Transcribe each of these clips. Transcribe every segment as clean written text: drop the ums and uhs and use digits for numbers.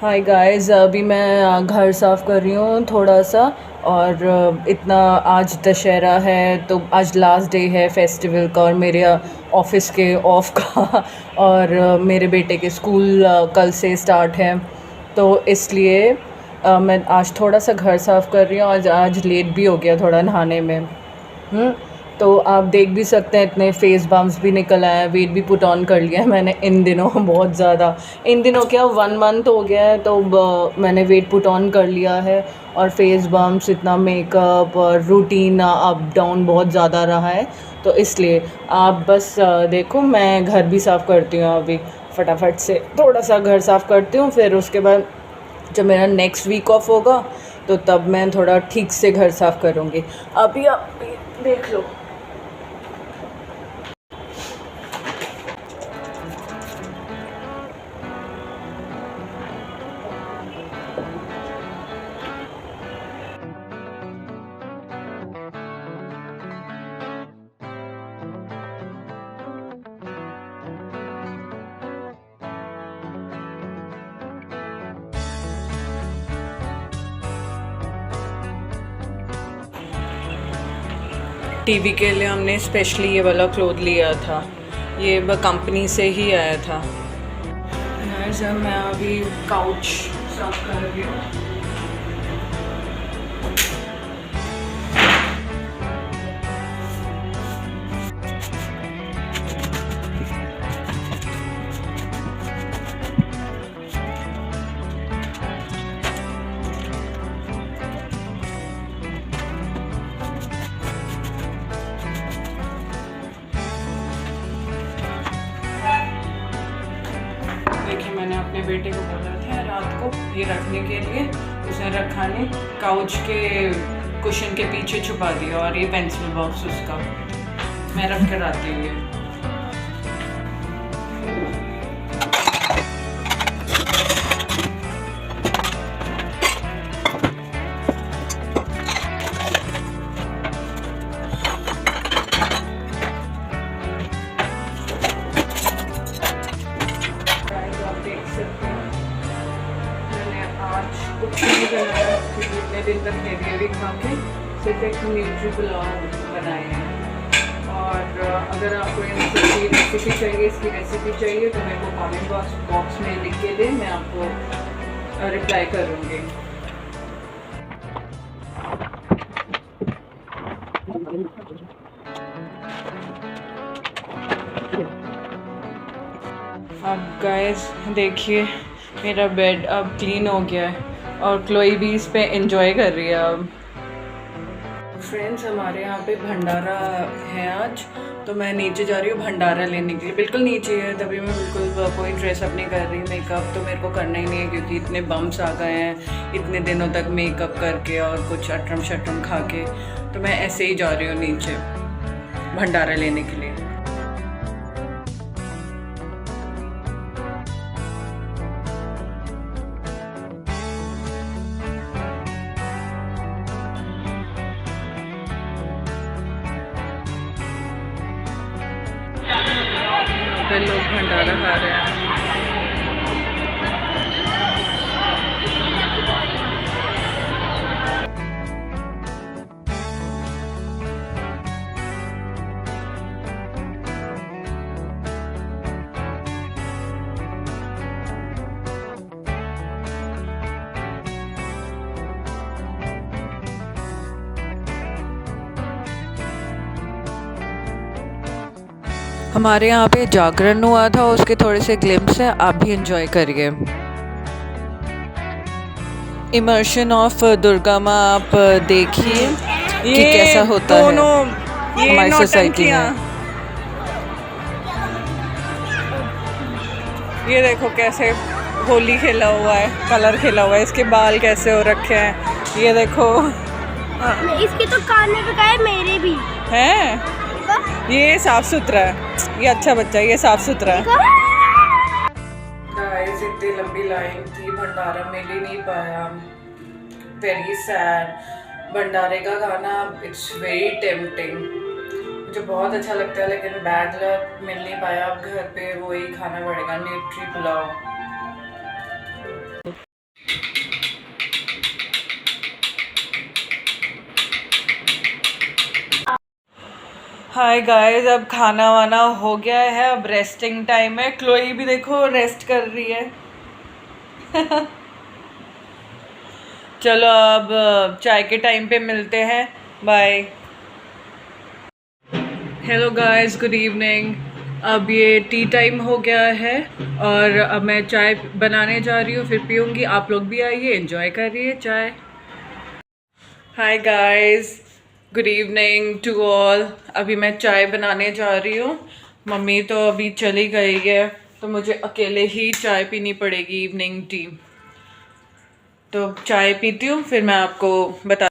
Hi guys, अभी मैं घर साफ़ कर रही हूँ थोड़ा सा। और इतना आज दशहरा है तो आज लास्ट डे है फेस्टिवल का और मेरे ऑफिस के ऑफ का और मेरे बेटे के स्कूल कल से स्टार्ट है। तो इसलिए मैं आज थोड़ा सा घर साफ़ कर रही हूँ। आज लेट भी हो गया थोड़ा नहाने में। तो आप देख भी सकते हैं इतने फेस बम्प्स भी निकल आए हैं। वेट भी पुट ऑन कर लिया है मैंने इन दिनों बहुत ज़्यादा। इन दिनों क्या 1 मंथ हो गया है तो मैंने वेट पुट ऑन कर लिया है। और फेस बम्प्स, इतना मेकअप और रूटीन अप डाउन बहुत ज़्यादा रहा है। तो इसलिए आप बस देखो, मैं घर भी साफ़ करती हूँ अभी। फटाफट से थोड़ा सा घर साफ़ करती हूँ, फिर उसके बाद जब मेरा नेक्स्ट वीक ऑफ होगा तो तब मैं थोड़ा ठीक से घर साफ़ करूँगी। अभी आप देख लो। टीवी के लिए हमने स्पेशली ये वाला क्लोथ लिया था। ये कंपनी से ही आया था। जब मैं अभी काउच साफ कर रही हूँ। देखिए, मैंने अपने बेटे को बोला था रात को ये रखने के लिए, उसने रखा नहीं, काउच के कुशन के पीछे छुपा दिया। और ये पेंसिल बॉक्स उसका, मैं रख कर आती हूँ ये। आज कुछ नहीं बनाया क्योंकि इतने दिन तक हेवी खा के सिर्फ एक न्यूट्री पुलाव बनाए हैं। और अगर आपको इसकी रेसिपी चाहिए, तो मेरे को कमेंट बॉक्स में लिख के दे, मैं आपको रिप्लाई करूँगी। अब गाइस देखिए, मेरा बेड अब क्लीन हो गया है और क्लोई भी इस पे एंजॉय कर रही है अब। फ्रेंड्स, हमारे यहाँ पे भंडारा है आज, तो मैं नीचे जा रही हूँ भंडारा लेने के लिए। बिल्कुल नीचे है, तभी मैं बिल्कुल कोई ड्रेसअप नहीं कर रही। मेकअप तो मेरे को करना ही नहीं है क्योंकि इतने बम्स आ गए हैं इतने दिनों तक मेकअप करके और कुछ अटरम शटरम खा के। तो मैं ऐसे ही जा रही हूँ नीचे भंडारा लेने के लिए। पे लोग भंडारा खा रहे हैं। हमारे यहाँ पे जागरण हुआ था, उसके थोड़े से ग्लिम्स हैं, आप भी एंजॉय करिए। इमर्शन ऑफ दुर्गा माँ आप देखिए कि कैसा होता है हमारी सोसाइटी में। ये देखो कैसे होली खेला हुआ है, कलर खेला हुआ है, इसके बाल कैसे हो रखे हैं, ये देखो। इसके तो कान में है, मेरे भी हैं। ये साफ सुथरा है, ये अच्छा बच्चा है, ये साफ सुथरा है। गाइस, इतनी लंबी लाइन थी, भंडारा मिल ही नहीं पाया। Very sad. भंडारे का खाना इट्स वेरी टेम्पटिंग, मुझे बहुत अच्छा लगता है, लेकिन बैड लक मिल नहीं पाया। अब घर पे वही खाना पड़ेगा, न्यूट्री पुलाव। हाय गाइस, अब खाना वाना हो गया है, अब रेस्टिंग टाइम है। क्लोई भी देखो रेस्ट कर रही है। चलो अब चाय के टाइम पे मिलते हैं। Bye. Hello guys, good evening. अब ये टी टाइम हो गया है और अब मैं चाय बनाने जा रही हूँ, फिर पीऊँगी। आप लोग भी आइए, एंजॉय करिए चाय। Hi guys, good evening to all. अभी मैं चाय बनाने जा रही हूँ। मम्मी तो अभी चली गई है, तो मुझे अकेले ही चाय पीनी पड़ेगी, इवनिंग टी। तो चाय पीती हूँ, फिर मैं आपको बता।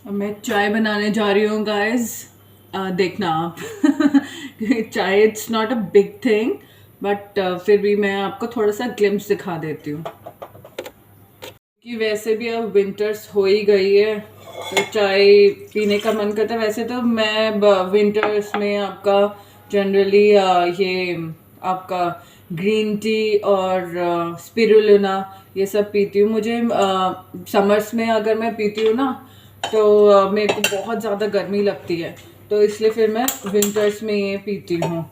अब मैं चाय बनाने जा रही हूँ गाइस, देखना आप। चाय it's not a big thing, but फिर भी मैं आपको थोड़ा सा ग्लिम्स दिखा देती हूँ कि वैसे भी अब विंटर्स हो ही गई है, तो चाय पीने का मन करता है। वैसे तो मैं विंटर्स में आपका जनरली ये आपका ग्रीन टी और स्पिरुलिना ये सब पीती हूँ। मुझे समर्स में अगर मैं पीती हूँ ना, तो मेरे को बहुत ज़्यादा गर्मी लगती है, तो इसलिए फिर मैं विंटर्स में ये पीती हूँ,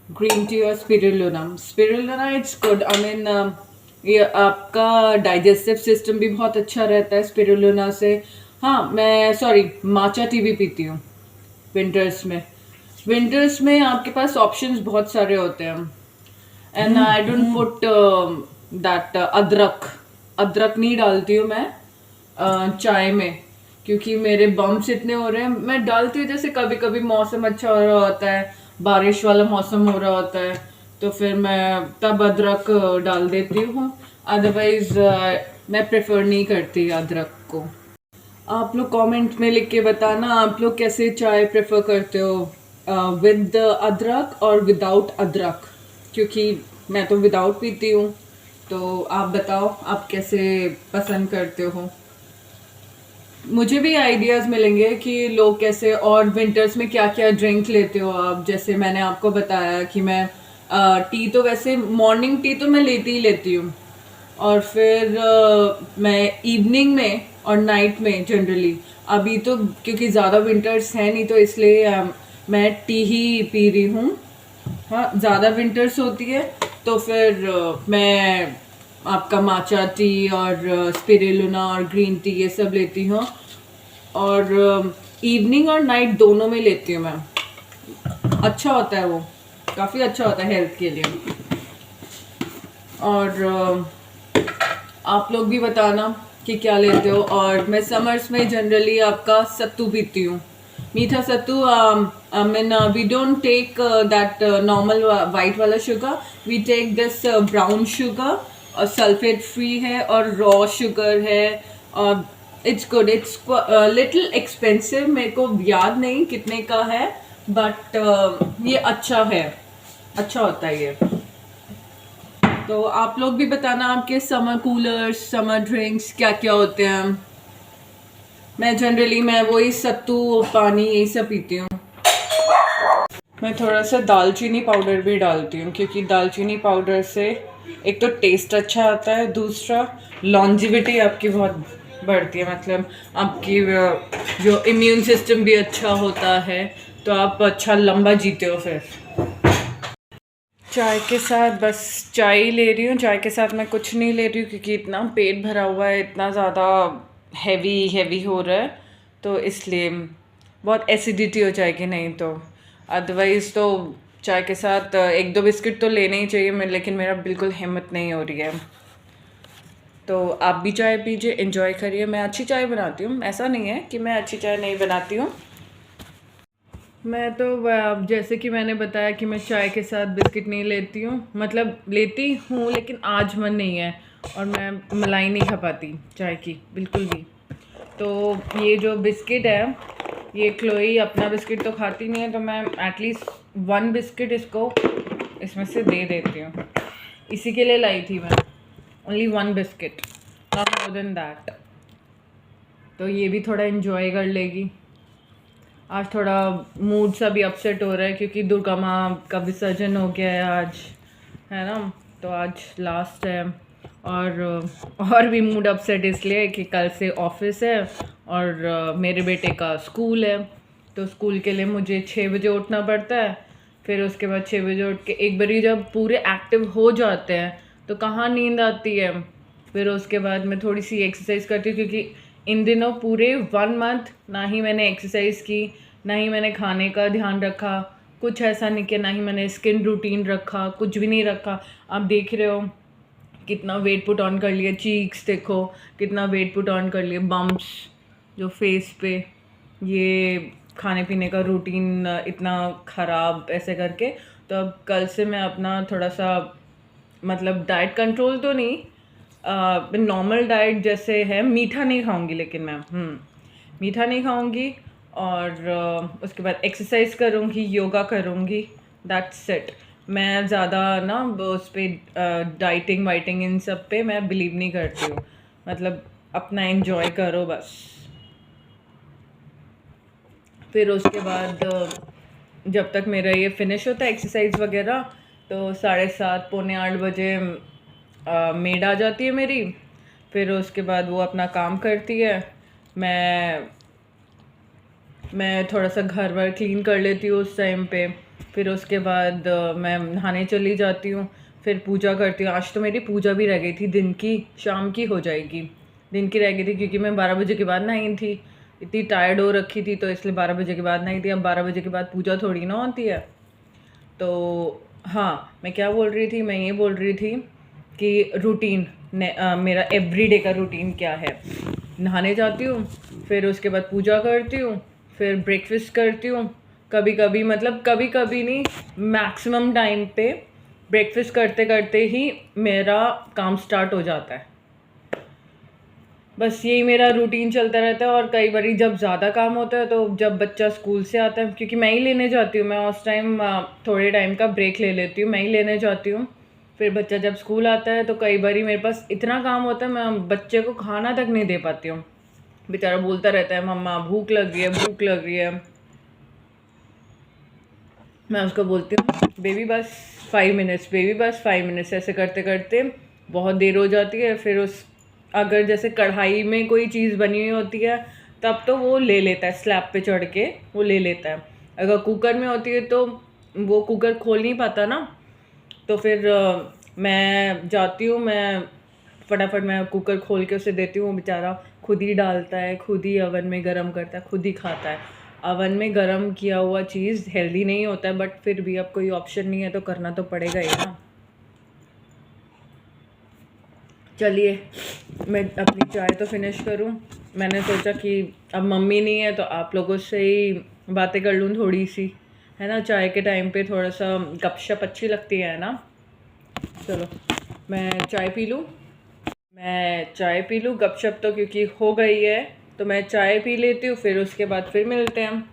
ग्रीन टी और spirulina it's good. I mean ये आपका डाइजेस्टिव सिस्टम भी बहुत अच्छा रहता है स्पिरुलिना से। हाँ, मैं माचा टी भी पीती हूँ विंटर्स में। विंटर्स में आपके पास ऑप्शंस बहुत सारे होते हैं। And I don't put that अदरक नहीं डालती हूँ मैं चाय में, क्योंकि मेरे बम्स इतने हो रहे हैं। मैं डालती हूँ जैसे कभी कभी मौसम अच्छा हो रहा होता है, बारिश वाला मौसम हो रहा होता है, तो फिर मैं तब अदरक डाल देती हूँ। अदरवाइज मैं प्रेफर नहीं करती अदरक को। आप लोग कमेंट में लिख के बताना आप लोग कैसे चाय प्रेफर करते हो, विद अदरक और विदाउट अदरक, क्योंकि मैं तो विदाउट पीती हूँ। तो आप बताओ आप कैसे पसंद करते हो। मुझे भी आइडियाज़ मिलेंगे कि लोग कैसे, और विंटर्स में क्या क्या ड्रिंक लेते हो आप। जैसे मैंने आपको बताया कि मैं टी तो वैसे मॉर्निंग टी तो मैं लेती ही लेती हूँ, और फिर मैं इवनिंग में और नाइट में जनरली, अभी तो क्योंकि ज़्यादा विंटर्स है नहीं तो इसलिए मैं टी ही पी रही हूँ। हाँ, ज़्यादा विंटर्स होती है तो फिर मैं आपका माचा टी और स्पिरुलिना और ग्रीन टी ये सब लेती हूँ, और इवनिंग और नाइट दोनों में लेती हूँ मैं। अच्छा होता है वो, काफ़ी अच्छा होता है हेल्थ के लिए। और आप लोग भी बताना कि क्या लेते हो। और मैं समर्स में जनरली आपका सत्तू पीती हूँ, मीठा सत्तू। I mean we don't take that normal white वाला sugar, we take this brown sugar, और सल्फेट फ्री है और रॉ शुगर है। और it's good, it's little expensive, मेरे को याद नहीं कितने का है, बट ये अच्छा है, अच्छा होता है ये। तो आप लोग भी बताना आपके समर कूलर्स, समर ड्रिंक्स क्या क्या होते हैं। मैं जनरली वही सत्तू पानी यही सब पीती हूँ। मैं थोड़ा सा दालचीनी पाउडर भी डालती हूँ, क्योंकि दालचीनी पाउडर से एक तो टेस्ट अच्छा आता है, दूसरा लॉन्जिविटी आपकी बहुत बढ़ती है। मतलब आपकी जो इम्यून सिस्टम भी अच्छा होता है, तो आप अच्छा लंबा जीते हो। फिर चाय के साथ बस चाय ही ले रही हूँ, चाय के साथ मैं कुछ नहीं ले रही हूँ, क्योंकि इतना पेट भरा हुआ है, इतना ज़्यादा हैवी हो रहा है, तो इसलिए बहुत एसिडिटी हो जाएगी नहीं तो। अदरवाइज़ तो चाय के साथ एक दो बिस्किट तो लेने ही चाहिए मैं, लेकिन मेरा बिल्कुल हिम्मत नहीं हो रही है। तो आप भी चाय पीजिए, एंजॉय करिए। मैं अच्छी चाय बनाती हूँ, ऐसा नहीं है कि मैं अच्छी चाय नहीं बनाती हूँ। मैं तो जैसे कि मैंने बताया कि मैं चाय के साथ बिस्किट नहीं लेती हूँ, मतलब लेती हूँ लेकिन आज मन नहीं है, और मैं मलाई नहीं खा पाती चाय की बिल्कुल भी। तो ये जो बिस्किट है, ये क्लोई अपना बिस्किट तो खाती नहीं है, तो मैं एटलीस्ट 1 बिस्किट इसको इसमें से दे देती हूँ। इसी के लिए लाई थी मैं, only 1 biscuit, not more than that. तो ये भी थोड़ा इन्जॉय कर लेगी। आज थोड़ा मूड सा भी अपसेट हो रहा है, क्योंकि दुर्गा माँ का विसर्जन हो गया है आज, है ना, तो आज लास्ट है। और भी मूड अपसेट इसलिए कि कल से ऑफिस है और मेरे बेटे का स्कूल है, तो स्कूल के लिए मुझे 6 बजे उठना पड़ता है। फिर उसके बाद 6 बजे उठ के एक बारी जब पूरे एक्टिव हो जाते हैं तो कहाँ नींद आती है। फिर उसके बाद मैं थोड़ी सी एक्सरसाइज करती हूँ, क्योंकि इन दिनों पूरे 1 मंथ ना ही मैंने एक्सरसाइज की, ना ही मैंने खाने का ध्यान रखा, कुछ ऐसा नहीं किया, ना ही मैंने स्किन रूटीन रखा, कुछ भी नहीं रखा। आप देख रहे हो कितना वेट पुट ऑन कर लिया, चीक्स देखो कितना वेट पुट ऑन कर लिया, बम्प्स जो फेस पे, ये खाने पीने का रूटीन इतना ख़राब ऐसे करके। तो अब कल से मैं अपना थोड़ा सा मतलब डाइट कंट्रोल तो नहीं, नॉर्मल डाइट जैसे है, मीठा नहीं खाऊंगी, लेकिन मैं मीठा नहीं खाऊंगी। और उसके बाद एक्सरसाइज करूंगी, योगा करूंगी, दैट्स इट। मैं ज़्यादा ना उस पर डाइटिंग वाइटिंग इन सब पे मैं बिलीव नहीं करती हूँ। मतलब अपना एंजॉय करो बस। फिर उसके बाद जब तक मेरा ये फिनिश होता है एक्सरसाइज वगैरह, तो 7:30 पौने 8 बजे मेड आ जाती है मेरी। फिर उसके बाद वो अपना काम करती है, मैं थोड़ा सा घर वर क्लीन कर लेती हूँ उस टाइम पे। फिर उसके बाद मैं नहाने चली जाती हूँ, फिर पूजा करती हूँ। आज तो मेरी पूजा भी रह गई थी, दिन की, शाम की हो जाएगी, दिन की रह गई थी, क्योंकि मैं 12 बजे के बाद नहाई थी, इतनी टायर्ड हो रखी थी, तो इसलिए 12 बजे के बाद नहाई थी। अब 12 बजे के बाद पूजा थोड़ी ना होती है। तो हाँ, मैं क्या बोल रही थी, मैं ये बोल रही थी कि रूटीन मेरा एवरीडे का रूटीन क्या है। नहाने जाती हूँ, फिर उसके बाद पूजा करती हूँ, फिर ब्रेकफास्ट करती हूँ। कभी कभी मतलब कभी कभी नहीं, मैक्सिमम टाइम पे ब्रेकफास्ट करते करते ही मेरा काम स्टार्ट हो जाता है। बस यही मेरा रूटीन चलता रहता है। और कई बार जब ज़्यादा काम होता है, तो जब बच्चा स्कूल से आता है, क्योंकि मैं ही लेने जाती हूँ, मैं उस टाइम थोड़े टाइम का ब्रेक ले लेती हूँ, मैं ही लेने जाती हूँ। फिर बच्चा जब स्कूल आता है, तो कई बार मेरे पास इतना काम होता है, मैं बच्चे को खाना तक नहीं दे पाती हूँ। बेचारा बोलता रहता है, मम्मा भूख लग रही है, भूख लग रही है। मैं उसको बोलती हूँ, बेबी बस 5 मिनट्स, बेबी बस 5 मिनट्स। ऐसे करते करते बहुत देर हो जाती है। फिर अगर जैसे कढ़ाई में कोई चीज़ बनी हुई होती है, तब तो वो ले लेता है, स्लैब पे चढ़ के वो ले लेता है। अगर कुकर में होती है तो वो कुकर खोल नहीं पाता ना, तो फिर मैं जाती हूँ, मैं फटाफट मैं कुकर खोल के उसे देती हूँ। बेचारा खुद ही डालता है, खुद ही ओवन में गरम करता है, खुद ही खाता है। ओवन में गरम किया हुआ चीज़ हेल्दी नहीं होता है, बट फिर भी अब कोई ऑप्शन नहीं है, तो करना तो पड़ेगा ही ना। चलिए, मैं अपनी चाय तो फिनिश करूं। मैंने सोचा कि अब मम्मी नहीं है, तो आप लोगों से ही बातें कर लूं थोड़ी सी, है ना। चाय के टाइम पे थोड़ा सा गपशप अच्छी लगती है ना। चलो मैं चाय पी लूँ, गपशप तो क्योंकि हो गई है, तो मैं चाय पी लेती हूँ, फिर उसके बाद फिर मिलते हैं।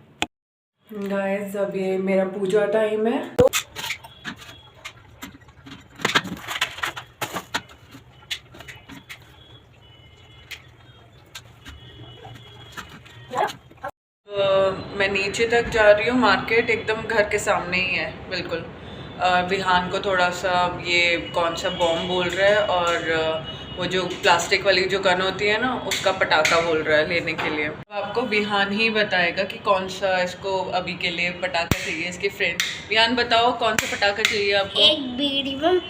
गाइस, अब ये मेरा पूजा टाइम है। मैं नीचे तक जा रही हूँ, मार्केट एकदम घर के सामने ही है बिल्कुल। विहान को थोड़ा सा ये कौन सा बॉम्ब बोल रहा है, और वो जो प्लास्टिक वाली जो गन होती है ना, उसका पटाखा बोल रहा है लेने के लिए। आपको विहान ही बताएगा कि कौन सा इसको अभी के लिए पटाखा चाहिए। इसके फ्रेंड, विहान बताओ कौन सा पटाखा चाहिए आपको? एक बीड़ी बम,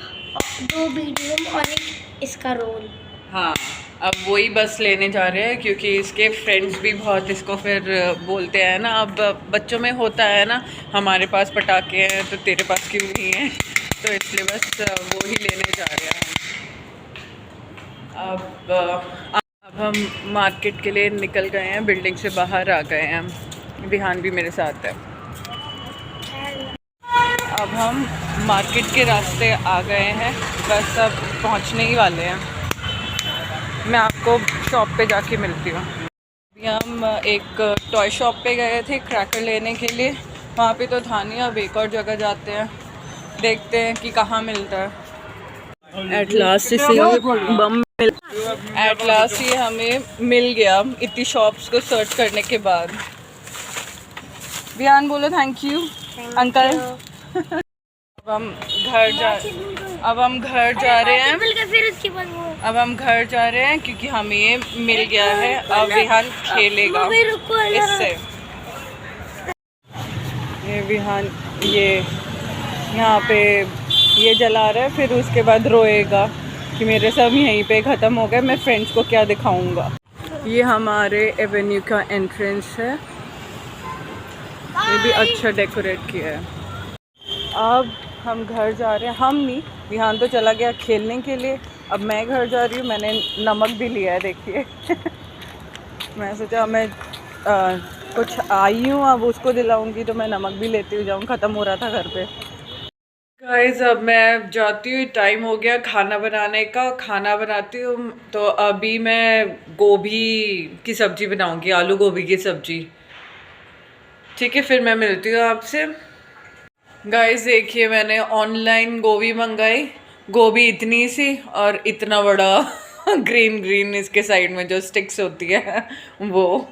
2 बीड़ी बम और एक इसका रोल। हाँ, अब वही बस लेने जा रहे हैं, क्योंकि इसके फ्रेंड्स भी बहुत इसको फिर बोलते हैं ना। अब बच्चों में होता है ना, हमारे पास पटाखे हैं तो तेरे पास क्यों नहीं है, तो इसलिए बस वो ही लेने जा रहे हैं हम। अब हम मार्केट के लिए निकल गए हैं, बिल्डिंग से बाहर आ गए हैं। विहान भी मेरे साथ है। अब हम मार्केट के रास्ते आ गए हैं, बस अब पहुंचने ही वाले हैं। मैं आपको शॉप पे जाके मिलती हूँ। अभी हम एक टॉय शॉप पे गए थे क्रैकर लेने के लिए, वहाँ पे तो था नहीं। अब एक और जगह जाते हैं, देखते हैं कि कहाँ मिलता है। एट लास्ट ये हमें मिल गया, इतनी शॉप्स को सर्च करने के बाद। बियान बोलो थैंक यू अंकल। अब हम घर जा रहे हैं। फिर उसके बाद अब हम घर जा रहे हैं, क्योंकि हमें ये मिल गया है। अब विहान खेलेगा इससे। ये विहान ये यहाँ पे ये जला रहा है, फिर उसके बाद रोएगा कि मेरे सब यहीं पे ख़त्म हो गए, मैं फ्रेंड्स को क्या दिखाऊंगा। ये हमारे एवेन्यू का एंट्रेंस है, ये भी अच्छा डेकोरेट किया है। अब हम घर जा रहे हैं, हम नहीं, विहान तो चला गया खेलने के लिए, अब मैं घर जा रही हूँ। मैंने नमक भी लिया है, देखिए मैं सोचा मैं कुछ आई हूँ, अब उसको दिलाऊंगी तो मैं नमक भी लेती हुई जाऊँ, ख़त्म हो रहा था घर पे। गाइस अब मैं जाती हूँ, टाइम हो गया खाना बनाने का, खाना बनाती हूँ। तो अभी मैं गोभी की सब्ज़ी बनाऊंगी, आलू गोभी की सब्ज़ी। ठीक है, फिर मैं मिलती हूँ आपसे। गाइस देखिए मैंने ऑनलाइन गोभी मंगाई, गोभी इतनी सी और इतना बड़ा ग्रीन ग्रीन इसके साइड में जो स्टिक्स होती है वो।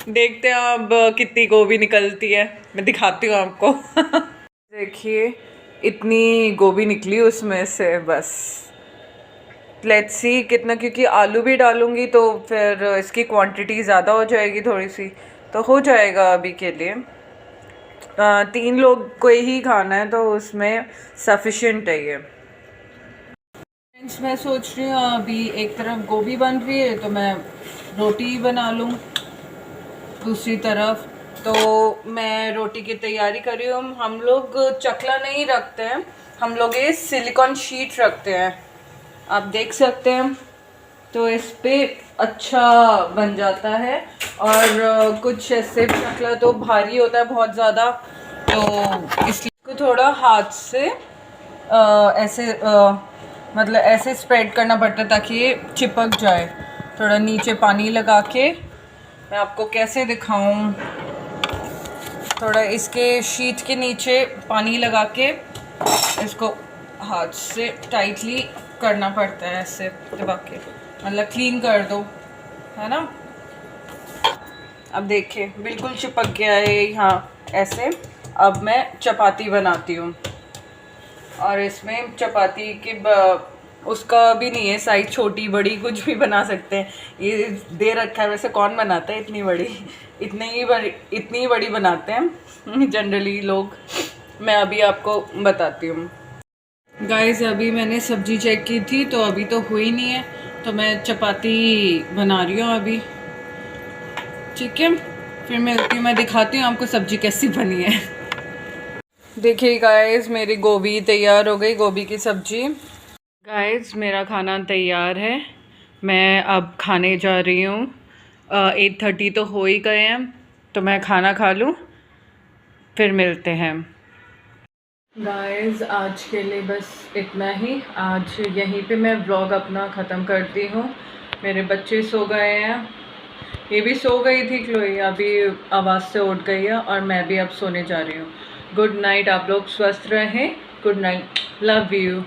देखते हैं अब कितनी गोभी निकलती है, मैं दिखाती हूँ आपको देखिए इतनी गोभी निकली उसमें से, बस लेट्स सी कितना, क्योंकि आलू भी डालूंगी तो फिर इसकी क्वांटिटी ज़्यादा हो जाएगी थोड़ी सी, तो हो जाएगा अभी के लिए। 3 लोग को ही खाना है तो उसमें सफिशिएंट है ये। फ्रेंड्स मैं सोच रही हूँ अभी एक तरफ गोभी बन रही है तो मैं रोटी बना लूँ दूसरी तरफ। तो मैं रोटी की तैयारी कर रही हूँ। हम लोग चकला नहीं रखते हैं, हम लोग ये सिलिकॉन शीट रखते हैं, आप देख सकते हैं। तो इस पे अच्छा बन जाता है, और कुछ ऐसे चकला तो भारी होता है बहुत ज़्यादा, तो इसलिए थोड़ा हाथ से ऐसे मतलब ऐसे स्प्रेड करना पड़ता है ताकि ये चिपक जाए। थोड़ा नीचे पानी लगा के, मैं आपको कैसे दिखाऊं, थोड़ा इसके शीट के नीचे पानी लगा के इसको हाथ से टाइटली करना पड़ता है, ऐसे दबा के, मतलब क्लीन कर दो, है ना। अब देखिए बिल्कुल चिपक गया है यहाँ ऐसे। अब मैं चपाती बनाती हूँ, और इसमें चपाती की उसका भी नहीं है साइज, छोटी बड़ी कुछ भी बना सकते हैं। ये दे रखा है, वैसे कौन बनाता है इतनी बड़ी, इतनी बड़ी बनाते हैं जनरली लोग। मैं अभी आपको बताती हूँ। गाइस अभी मैंने सब्जी चेक की थी तो अभी तो हुई नहीं है, तो मैं चपाती बना रही हूँ अभी। ठीक है, फिर मैं दिखाती हूँ आपको सब्जी कैसी बनी है। देखिए गाइस मेरी गोभी तैयार हो गई, गोभी की सब्जी। गाइस मेरा खाना तैयार है, मैं अब खाने जा रही हूँ। 8:30 तो हो ही गए हैं, तो मैं खाना खा लूँ, फिर मिलते हैं। गाइस आज के लिए बस इतना ही, आज यहीं पे मैं व्लॉग अपना ख़त्म करती हूँ। मेरे बच्चे सो गए हैं, ये भी सो गई थी क्लोई, अभी आवाज़ से उठ गई है, और मैं भी अब सोने जा रही हूँ। गुड नाइट, आप लोग स्वस्थ रहें। Good night, love you.